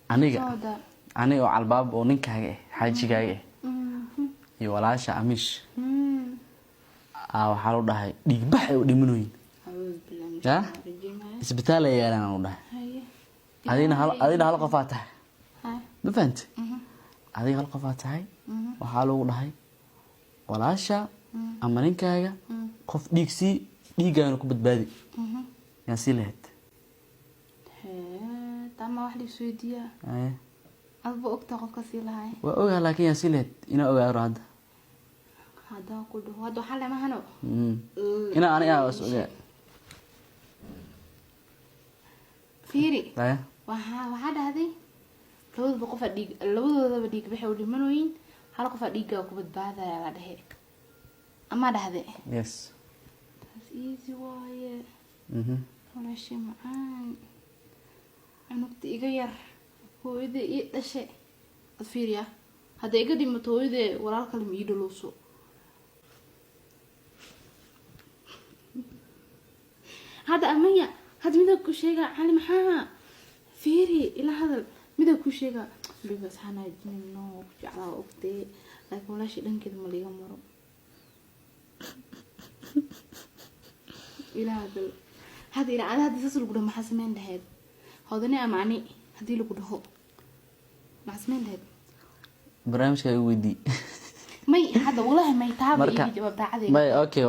aniga albaab oo ninkaaga xajigaaga iyo walaasha amish waxa loo dhahay dhigbax oo dhimanooyin ya isbitaal ay yaalaan oo dhahay adina hal qof aad tahay ma fahantay adiga hal qof aad tahay waxa loo dhahay walaasha ama ninkaaga qof dhiigaaga ku badbaadi yaa si leed tama wax li suudiya alba ogta qofka si lahay waa ogaa laakiin yaa si leed ina ogaaro hada ku dhaw hada xalay ma hano ina aniga ogaa fiiri waxa dhahday labadooda dhiig waxay u dhimanooyin hal qof dhiiga ku badbaadaya la dhahay ama dhahday yes that's easy waaye wala shay macaan anugta iga yar hooyada ii dhashay fiiriya hada iga dhimato hooyada walaal kale ma ii dhuluuso hada amaya hada midab ku sheega cali maxaa fiiri ila hadal midab ku sheega bibas hana jinno jacla ogtay laakiin wala shay dhankeeda ma liga maro ila hadal هذه لا هذه تصل قدام محسمين لهاد هذني أماني هذه اللي قدامه محسمين لهاد برامج كي ودي ماي هذا والله ما يتعب يجي جواب بعدين ماي أوكي